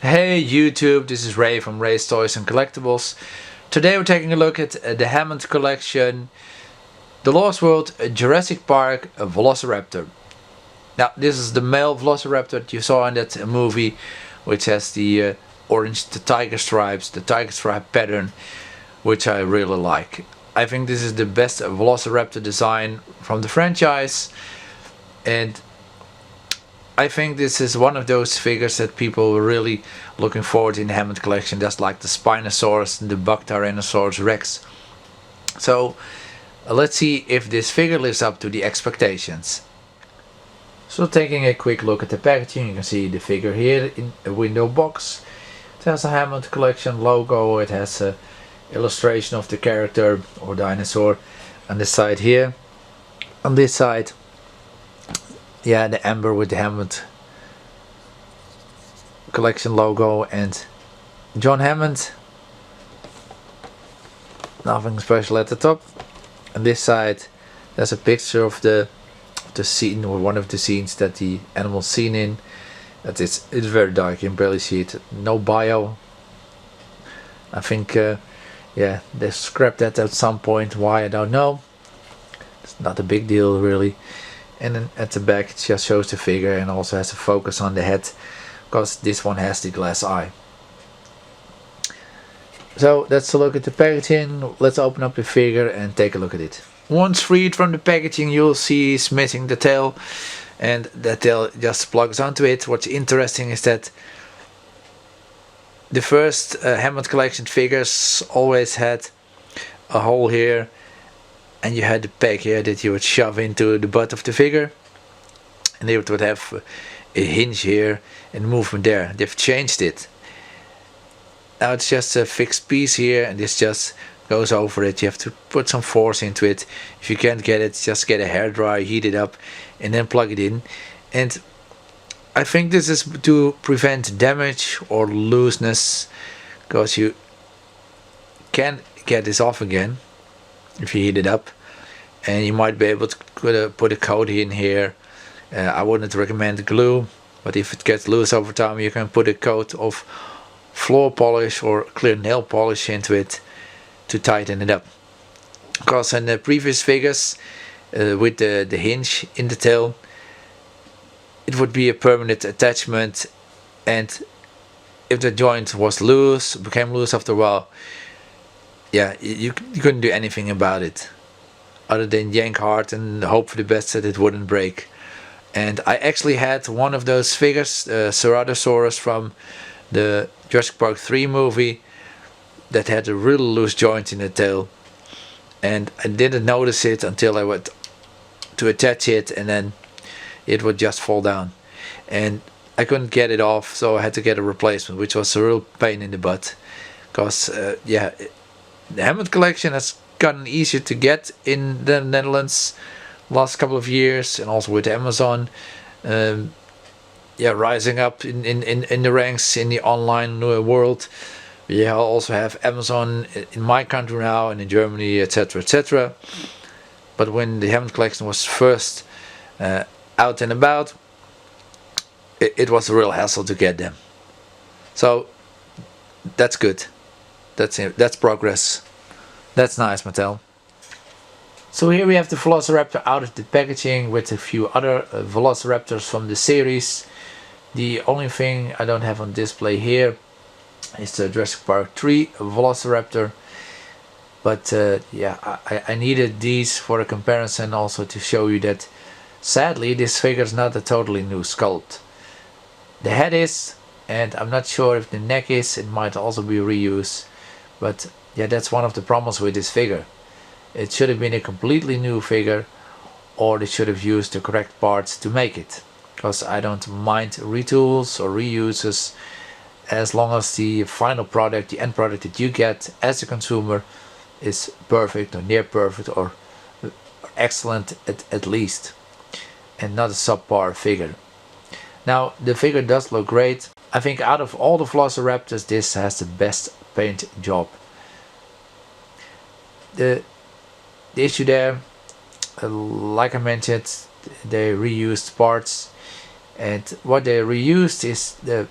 Hey YouTube, this is Ray from Ray's Toys and Collectibles. Today we're taking a look at the Hammond collection, The Lost World, Jurassic Park, Velociraptor. Now this is the male Velociraptor that you saw in that movie, which has the orange, the tiger stripe pattern, which I really like. I think this is the best Velociraptor design from the franchise, and I think this is one of those figures that people were really looking forward in the Hammond collection, just like the Spinosaurus and the Bactyrannosaurus Rex. So let's see if this figure lives up to the expectations. So taking a quick look at the packaging, you can see the figure here in a window box. It has a Hammond collection logo, it has an illustration of the character or dinosaur on the side here. On this side, yeah, the amber with the Hammond collection logo and John Hammond. Nothing special at the top. On this side there's a picture of the scene, or one of the scenes that the animal's seen in. It's very dark, you can barely see it. No bio. I think yeah, they scrapped that at some point. Why, I don't know. It's not a big deal really. And then at the back it just shows the figure and also has a focus on the head, because this one has the glass eye. So that's a look at the packaging. Let's open up the figure and take a look at it. Once freed from the packaging, you'll see he's missing the tail, and the tail just plugs onto it. What's interesting is that the first Hammond collection figures always had a hole here, and you had the peg here that you would shove into the butt of the figure, and they would have a hinge here and movement there. They've changed it. Now it's just a fixed piece here, and this just goes over it. You have to put some force into it. If you can't get it, just get a hairdryer, heat it up, and then plug it in. And I think this is to prevent damage or looseness, because you can get this off again if you heat it up, and you might be able to put a coat in here. I wouldn't recommend glue, but if it gets loose over time, you can put a coat of floor polish or clear nail polish into it to tighten it up. Because in the previous figures with the hinge in the tail, it would be a permanent attachment, and if the joint was loose, became loose after a while, yeah, you couldn't do anything about it other than yank hard and hope for the best that it wouldn't break. And I actually had one of those figures, Ceratosaurus from the Jurassic Park 3 movie, that had a really loose joint in the tail, and I didn't notice it until I went to attach it, and then it would just fall down, and I couldn't get it off, so I had to get a replacement, which was a real pain in the butt. Because yeah, the Hammond collection has gotten easier to get in the Netherlands last couple of years, and also with Amazon yeah, rising up in the ranks in the online world. We also have Amazon in my country now, and in Germany, etc, etc. But when the Hammond collection was first out and about, it was a real hassle to get them. So that's good. That's progress. That's nice, Mattel. So here we have the Velociraptor out of the packaging with a few other Velociraptors from the series. The only thing I don't have on display here is the Jurassic Park 3 Velociraptor. But yeah, I needed these for a comparison, also to show you that sadly this figure is not a totally new sculpt. The head is, and I'm not sure if the neck is. It might also be reused. But yeah, that's one of the problems with this figure. It should have been a completely new figure, or they should have used the correct parts to make it. Because I don't mind retools or reuses, as long as the final product, the end product that you get as a consumer, is perfect or near perfect or excellent at least, and not a subpar figure. Now the figure does look great. I think out of all the Velociraptors, this has the best paint job. The issue there, like I mentioned, they reused parts, and what they reused is the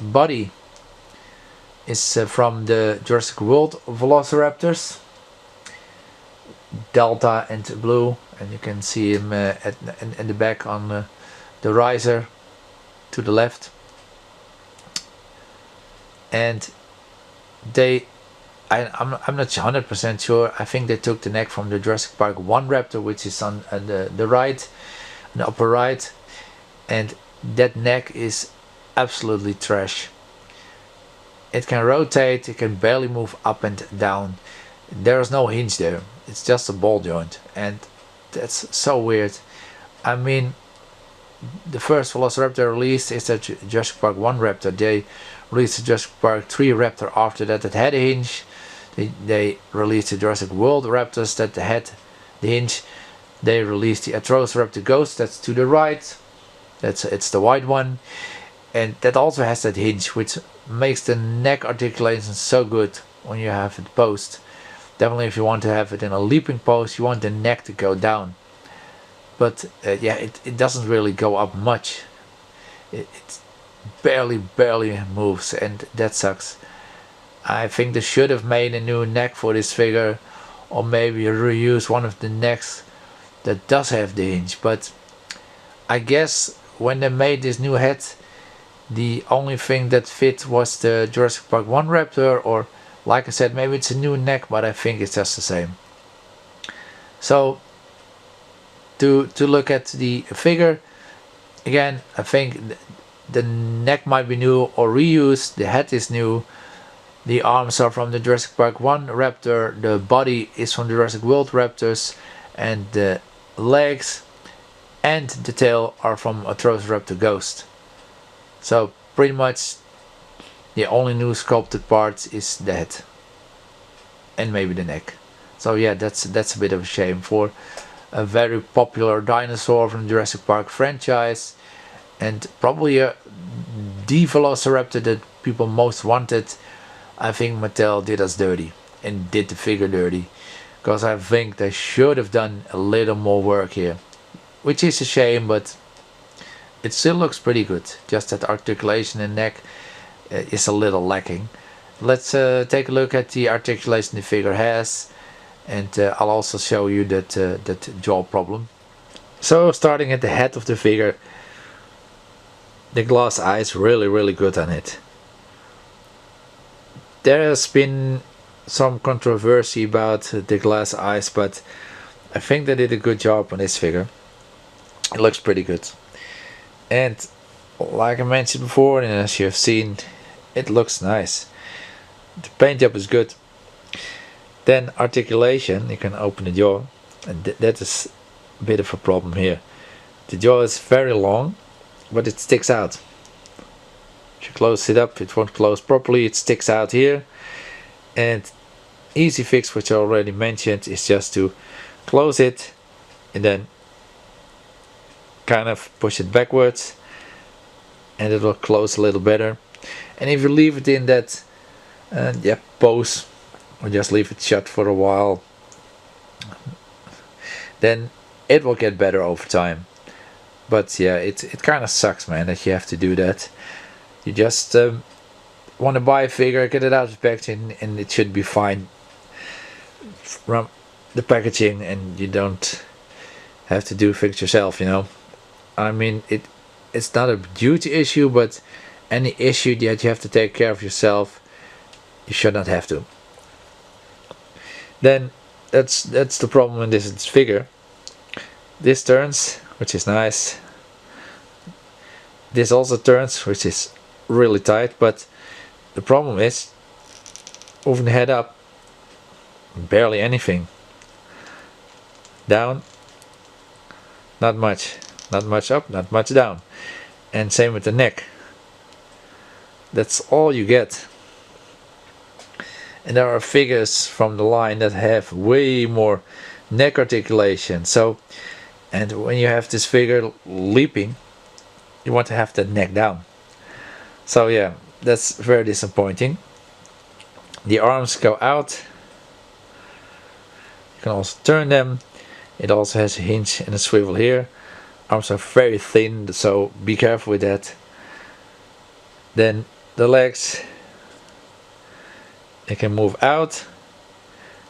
body is from the Jurassic World Velociraptors, Delta and Blue, and you can see him in the back on the riser to the left. And I'm not 100% sure. I think they took the neck from the Jurassic Park 1 Raptor, which is on the right, the upper right, and that neck is absolutely trash. It can rotate, it can barely move up and down. There's no hinge there. It's just a ball joint, and that's so weird. I mean, the first Velociraptor released is the Jurassic Park 1 Raptor. They released the Jurassic Park 3 Raptor after that had a hinge. They released the Jurassic World Raptors that had the hinge. They released the Velociraptor Ghost, that's to the right. It's the white one. And that also has that hinge, which makes the neck articulation so good when you have it posed. Definitely if you want to have it in a leaping pose, you want the neck to go down. But yeah, it doesn't really go up much. It barely moves, and that sucks. I think they should have made a new neck for this figure, or maybe reuse one of the necks that does have the hinge. But I guess when they made this new head, the only thing that fit was the Jurassic Park 1 Raptor, or like I said, maybe it's a new neck, but I think it's just the same. So to look at the figure, again, I think the neck might be new or reused, the head is new, the arms are from the Jurassic Park 1 Raptor, the body is from the Jurassic World Raptors, and the legs and the tail are from a Velociraptor Ghost. So pretty much the only new sculpted part is the head and maybe the neck. So yeah, that's a bit of a shame for a very popular dinosaur from the Jurassic Park franchise, and probably the Velociraptor that people most wanted. I think Mattel did us dirty and did the figure dirty, because I think they should have done a little more work here, which is a shame, but it still looks pretty good. Just that articulation and neck is a little lacking. Let's take a look at the articulation the figure has, and I'll also show you that jaw problem. So starting at the head of the figure, the glass eye is really good on it. There has been some controversy about the glass eyes, but I think they did a good job on this figure. It looks pretty good. And like I mentioned before, and as you have seen, it looks nice. The paint job is good. Then articulation, you can open the jaw, and that is a bit of a problem here. The jaw is very long, but it sticks out. If you close it up, it won't close properly, it sticks out here. And easy fix, which I already mentioned, is just to close it and then kind of push it backwards, and it will close a little better. And if you leave it in that pose, or just leave it shut for a while, then it will get better over time. But yeah, it kind of sucks, man, that you have to do that. You just want to buy a figure, get it out of the packaging, and it should be fine from the packaging, and you don't have to do things yourself, you know. I mean, it's not a duty issue, but any issue that you have to take care of yourself, you should not have to. Then that's the problem in this figure. This turns, which is nice. This also turns, which is really tight, but the problem is, moving the head up, barely anything. Down, not much. Not much up, not much down. And same with the neck. That's all you get. And there are figures from the line that have way more neck articulation. So, and when you have this figure leaping, you want to have that neck down. So yeah, that's very disappointing. The arms go out. You can also turn them. It also has a hinge and a swivel here. Arms are very thin, so be careful with that. Then the legs, they can move out,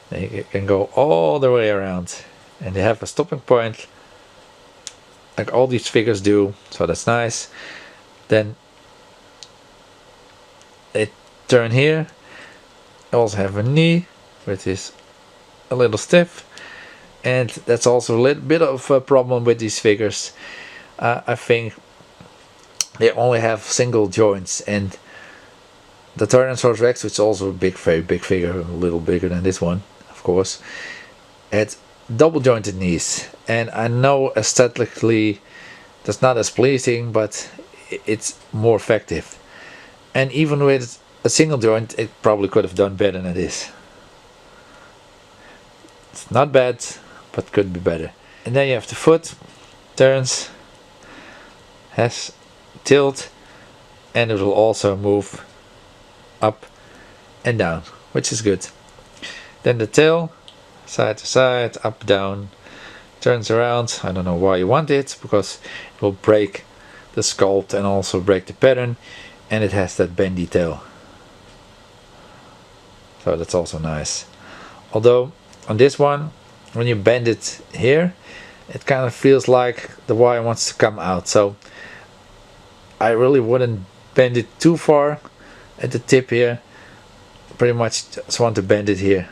they can go all the way around, and they have a stopping point like all these figures do, so that's nice. Then they turn here. They also have a knee, which is a little stiff, and that's also a little bit of a problem with these figures. I think they only have single joints, and the Tyrannosaurus Rex, which is also a big, very big figure, a little bigger than this one, of course, had double jointed knees, and I know aesthetically that's not as pleasing, but it's more effective. And even with a single joint, it probably could have done better than this. It's not bad, but could be better. And then you have the foot, turns, has tilt, and it will also move up and down, which is good. Then the tail, side to side, up, down, turns around. I don't know why you want it, because it will break the sculpt and also break the pattern, and it has that bendy tail. So that's also nice. Although on this one, when you bend it here, it kind of feels like the wire wants to come out. So I really wouldn't bend it too far at the tip here. Pretty much just want to bend it here.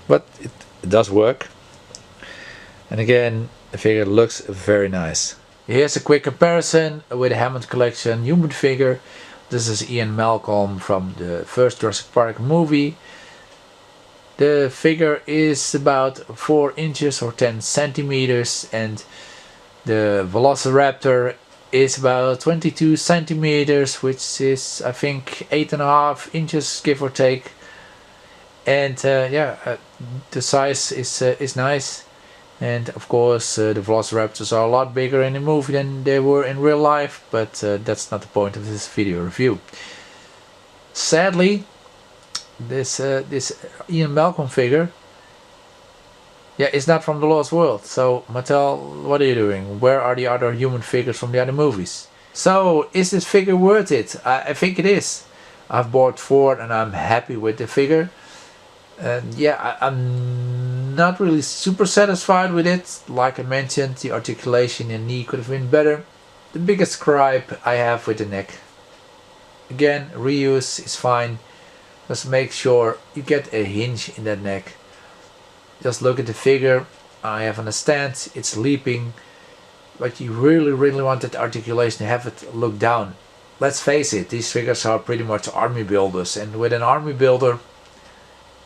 But it does work. And again, the figure looks very nice. Here's a quick comparison with the Hammond collection human figure. This is Ian Malcolm from the first Jurassic Park movie. The figure is about 4 inches or 10 centimeters, and the Velociraptor is about 22 centimeters, which is I think 8.5 inches give or take. And the size is nice. And of course the Velociraptors are a lot bigger in the movie than they were in real life, but that's not the point of this video review. Sadly, this Ian Malcolm figure, is not from the Lost World. So Mattel, what are you doing? Where are the other human figures from the other movies? So is this figure worth it? I think it is. I've bought 4 and I'm happy with the figure. And I'm not really super satisfied with it. Like I mentioned, the articulation and knee could have been better. The biggest gripe I have with the neck. Again, reuse is fine. Just make sure you get a hinge in that neck. Just look at the figure. I have on a stand, it's leaping. But you really want that articulation to have it look down. Let's face it, these figures are pretty much army builders. And with an army builder,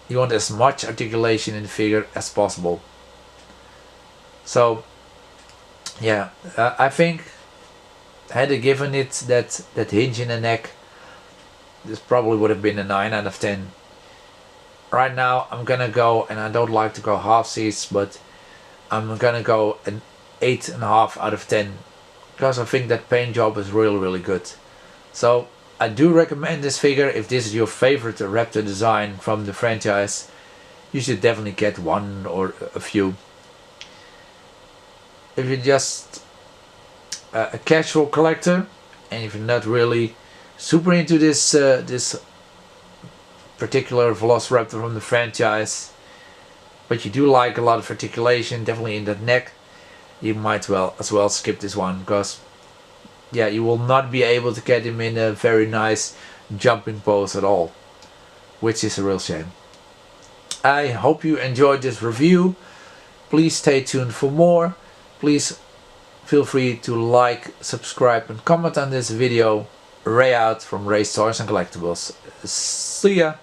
you want as much articulation in the figure as possible. So I think had I given it that hinge in the neck, this probably would have been a 9 out of 10. Right now I'm gonna go, and I don't like to go half C's, but I'm gonna go an 8.5 out of 10, because I think that paint job is really good. So I do recommend this figure. If this is your favorite Raptor design from the franchise, you should definitely get one or a few. If you're just a casual collector, and if you're not really super into this this particular Velociraptor from the franchise, but you do like a lot of articulation, definitely in that neck, you might as well skip this one, because you will not be able to get him in a very nice jumping pose at all, which is a real shame. I hope you enjoyed this review. Please stay tuned for more. Please feel free to like, subscribe and comment on this video. Ray out from Ray's Toys and Collectibles. See ya!